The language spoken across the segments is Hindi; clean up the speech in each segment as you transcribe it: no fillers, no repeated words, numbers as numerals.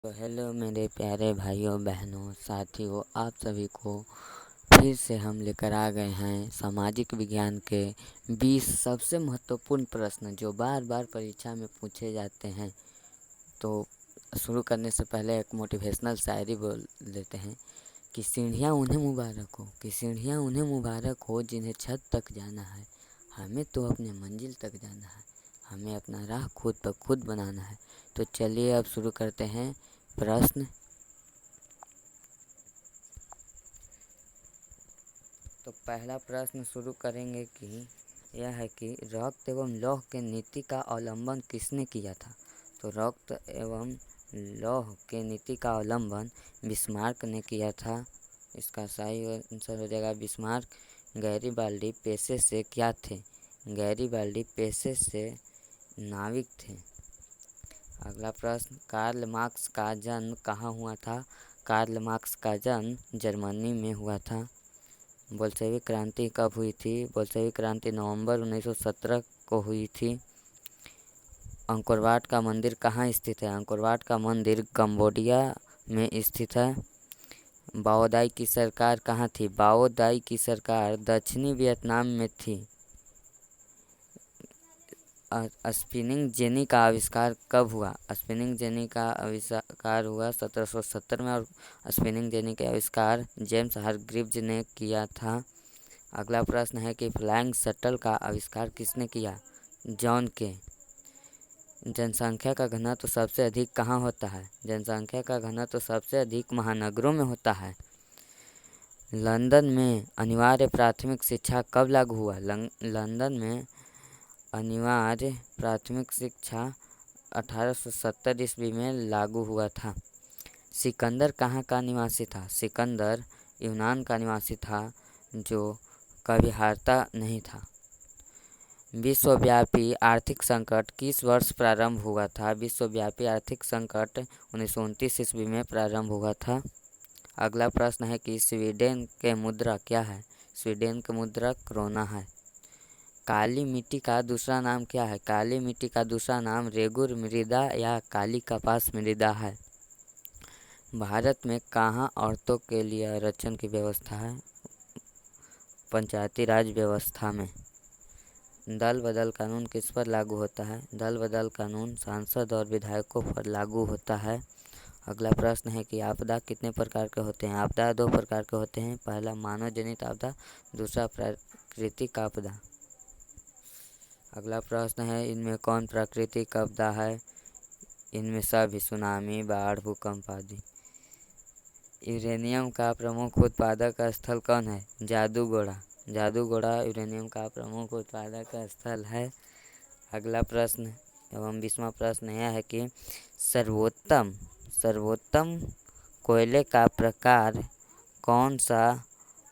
तो हेलो मेरे प्यारे भाइयों बहनों साथियों, आप सभी को फिर से हम लेकर आ गए हैं सामाजिक विज्ञान के 20 सबसे महत्वपूर्ण प्रश्न जो बार बार परीक्षा में पूछे जाते हैं। तो शुरू करने से पहले एक मोटिवेशनल शायरी बोल देते हैं कि सीढ़ियाँ उन्हें मुबारक हो, कि सीढ़ियाँ उन्हें मुबारक हो जिन्हें छत तक जाना है। हमें तो अपने मंजिल तक जाना है, हमें अपना राह खुद ब खुद बनाना है। तो चलिए अब शुरू करते हैं प्रश्न। तो पहला प्रश्न शुरू करेंगे कि यह है कि रक्त एवं लौह के नीति का अवलंबन किसने किया था। तो रक्त एवं लौह के नीति का अवलंबन बिस्मार्क ने किया था। इसका सही आंसर हो जाएगा बिस्मार्क। गैरीबाल्डी पेशे से क्या थे? गैरीबाल्डी पेशे से नाविक थे। अगला प्रश्न, कार्ल मार्क्स का जन्म कहाँ हुआ था? कार्ल मार्क्स का जन्म जर्मनी में हुआ था। बोल्शेविक क्रांति कब हुई थी? बोल्शेविक क्रांति नवंबर 1917 को हुई थी। अंकोरवाट का मंदिर कहाँ स्थित है? अंकोरवाट का मंदिर कंबोडिया में स्थित है। बाओदाई की सरकार कहाँ थी? बाओदाई की सरकार दक्षिणी वियतनाम में थी। स्पिनिंग जेनी का आविष्कार कब हुआ? स्पिनिंग जेनी का आविष्कार हुआ 1770 में और स्पिनिंग जेनी का आविष्कार जेम्स हारग्रीव्ज ने किया था। अगला प्रश्न है कि फ्लाइंग शटल का आविष्कार किसने किया? जॉन के। जनसंख्या का घनत्व सबसे अधिक कहाँ होता है? जनसंख्या का घनत्व सबसे अधिक महानगरों में होता है। लंदन में अनिवार्य प्राथमिक शिक्षा कब लागू हुआ? लंदन में अनिवार्य प्राथमिक शिक्षा 1870 ईस्वी में लागू हुआ था। सिकंदर कहाँ का निवासी था? सिकंदर यूनान का निवासी था जो कभी हारता नहीं था। विश्वव्यापी आर्थिक संकट किस वर्ष प्रारंभ हुआ था? विश्वव्यापी आर्थिक संकट 1929 ईस्वी में प्रारंभ हुआ था। अगला प्रश्न है कि स्वीडन के मुद्रा क्या है? स्वीडन की मुद्रा क्रोना है। काली मिट्टी का दूसरा नाम क्या है? काली मिट्टी का दूसरा नाम रेगुर मृदा या काली कपास मृदा है। भारत में कहाँ औरतों के लिए आरक्षण की व्यवस्था है? पंचायती राज व्यवस्था में। दल बदल कानून किस पर लागू होता है? दल बदल कानून सांसद और विधायकों पर लागू होता है। अगला प्रश्न है कि आपदा कितने प्रकार के होते हैं? आपदा 2 प्रकार के होते हैं। पहला मानव जनित आपदा, दूसरा प्राकृतिक आपदा। अगला प्रश्न है इनमें कौन प्राकृतिक आपदा है? इनमें सभी सुनामी, बाढ़, भूकंप आदि। यूरेनियम का प्रमुख उत्पादक स्थल कौन है? जादूगोड़ा। जादूगोड़ा यूरेनियम का प्रमुख उत्पादक स्थल है। अगला प्रश्न एवं 20वां प्रश्न यह है कि सर्वोत्तम कोयले का प्रकार कौन सा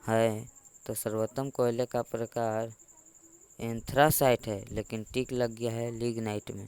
है? तो सर्वोत्तम कोयले का प्रकार एंथ्रासाइट है, लेकिन टिक लग गया है लिग्नाइट में।